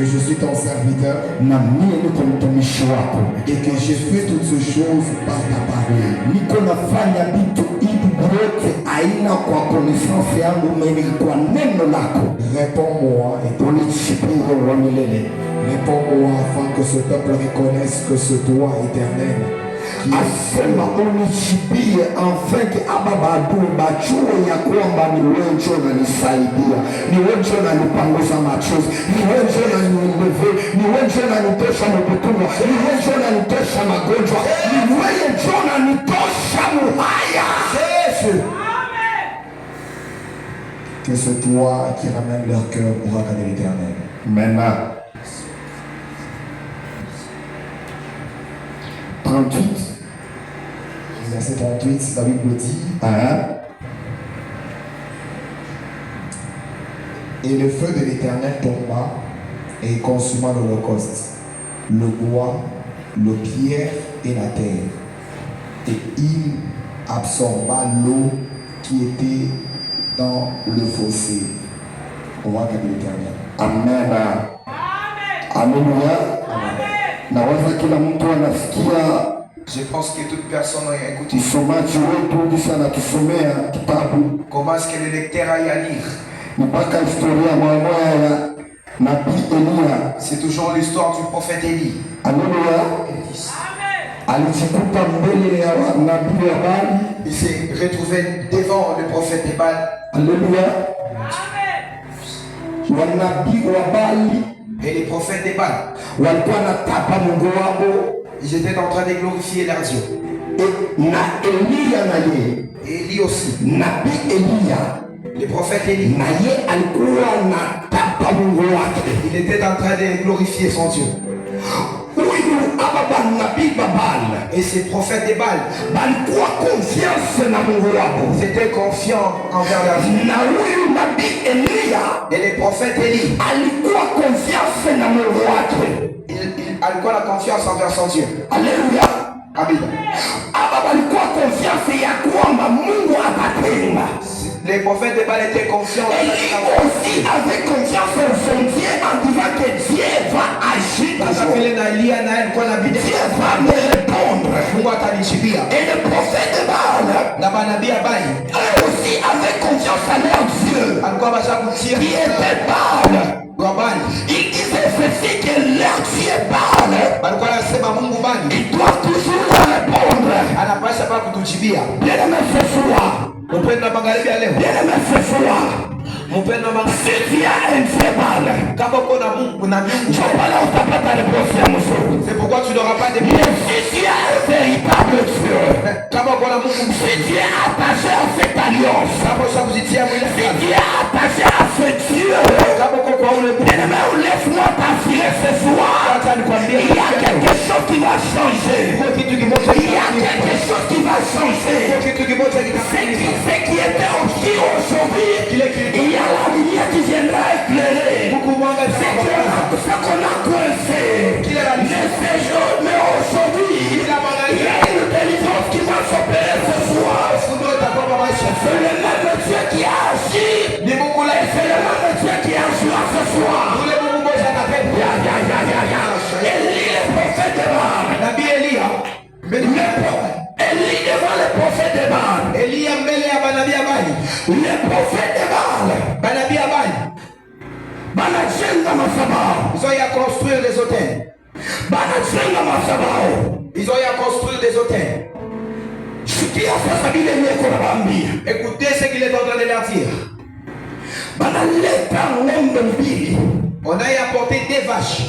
que je suis ton serviteur et que j'ai fait toutes ces choses par ta parole. Réponds-moi et réponds-moi afin que ce peuple reconnaisse que c'est toi éternel. Asema unishibie afin que ababadu bajue ya kwamba ni wewe ndio unanisaidia, ni wewe ndio unanipanguza machozi, ni wewe ndio unanieleve, ni wewe ndio unanitosha mabutumwa, ni wewe ndio unanitosha magonjwa, ni wewe ndio unanitosha muhaya. Yesu. Que c'est toi qui ramène leur cœur pour regarder l'éternel. Maintenant. 38. Verset 38, la Bible dit et le feu de l'Éternel tomba et consuma l'holocauste, le bois, le pierre et la terre. Et il absorba l'eau qui était dans le fossé. Au revoir de l'Éternel. Amen. Alléluia. Nawaza kila mtu anasikia. Je pense que toute personne a écouté. Comment est-ce que le lecteur a à lire? C'est toujours l'histoire du prophète Élie. Alléluia. Il s'est retrouvé devant le prophète de Baal. Alléluia. Et les prophètes de Baal, ils étaient en train de glorifier leur Dieu. Et Élie aussi. Le prophète Élie, il était en train de glorifier son Dieu. Et ces prophètes de Baal, c'était confiant envers leur Dieu. Et les prophètes Élie, il a quoi la confiance envers son Dieu. Alléluia. Amen. Les prophètes de Baal étaient confiants. Élie aussi avait confiance en son Dieu en disant que Dieu va agir. Dieu va me répondre. Et le prophète de Baal aussi avait confiance en leur Dieu qui était Baal. Il disait ceci que leur Dieu Baal, il doit toujours répondre. Bien-aimé ce soir, bien-aimé ce soir, si tu as un Dieu Baal, c'est pourquoi tu n'auras pas de mais si tu as un véritable Dieu, si tu es attaché à cette alliance, si tu es attaché à ce Dieu, bien-aimé, laisse-moi t'assurer ce soir, il y a quelque chose qui va changer. Il y a quelque chose qui va changer. Ce qui était obscur aujourd'hui, il y a la lumière qui viendra éclairer. Ce qu'on a coincé, mais aujourd'hui, il y a une délivrance qui va s'opérer ce soir. C'est le même Dieu qui a agi. C'est le même Dieu qui a agi ce soir. Élie, le prophète de Baal. Élie devant le prophète de Baal. Le prophète de Baal. Banajenga madhabahu. Ils ont eu à construire des hôtels. Banajenga madhabahu. Ils ont eu à construire des hôtels. Sikia sasa vile niko nawaambia. Écoutez ce qu'il est en train de leur dire. Banaleta ng'ombe mbili. On a apporté des vaches.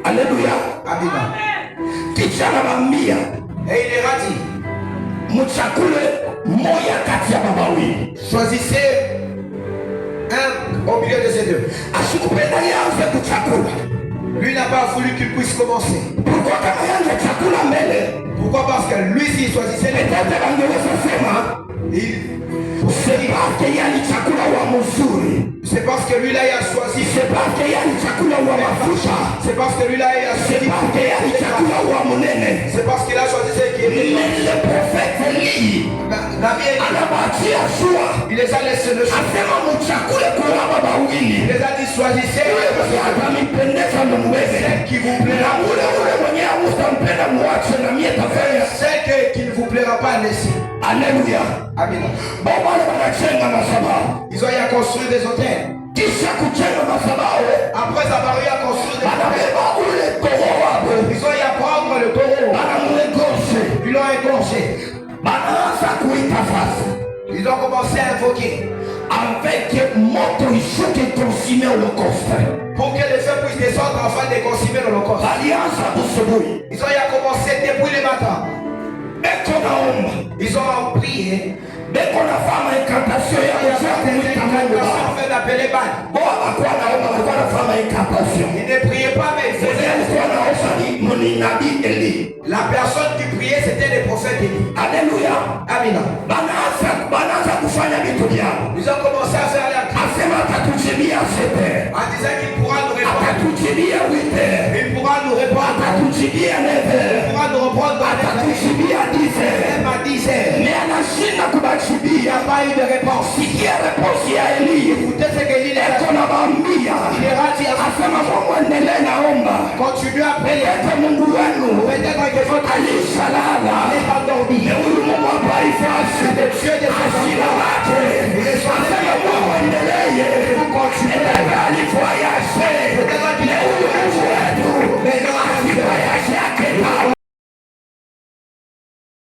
Alléluia. Amen. Kisha anawaambia. Et il leur a dit, mchakule moja kati ya baba wawili. Choisissez un au milieu de ces deux. Asikupenda yanze kuchakula. Lui n'a pas voulu qu'il puisse commencer. Pourquoi kama yanze chakula mbele? Pourquoi? Parce que lui s'il choisissait les deux. C'est parce qu'il y a les chakula wa mzuri. C'est parce que lui là il a choisi. C'est parce qu'il y a les chakula wa mafuta. C'est parce que lui là il a choisi. C'est parce qu'il y a les chakula wa munene. C'est parce qu'il a choisi ce qui était. Le prophète Élie, anabatia shua. Il les a laissés le choix. Asema mchakule kwa baba wawili. Il les a dit choisissez. Atamipendeza Celle qui vous plaira. Celle qui ne vous plaira pas, laissez. Alléluia. Amen. Ils ont eu à construire des hôtels. Après avoir eu à construire des hôtels, ils ont eu à prendre le taureau. Ils l'ont égorgé. Ils ont commencé à invoquer. Avec moto ishuke consommer holocauste. Pour que les feux puissent descendre afin de consommer l'holocauste. Ils ont eu à commencer depuis le matin. Ils ont prié. Dès qu'on a fait une incantation, il y a fait d'appeler Baal. Ils ne priaient pas, mais la personne qui priait, c'était le prophète Élie. Alléluia. Amen. Ils ont commencé à faire la prière en disant qu'il pourra nous répondre. Il pourra nous répondre. Il pourra nous répondre même à 10 heures. Il n'y a pas eu de réponse. Écoutez ce que dit il ira dire continuez à prier. Peut-être que votre Ali est endormi. Mais Dieu de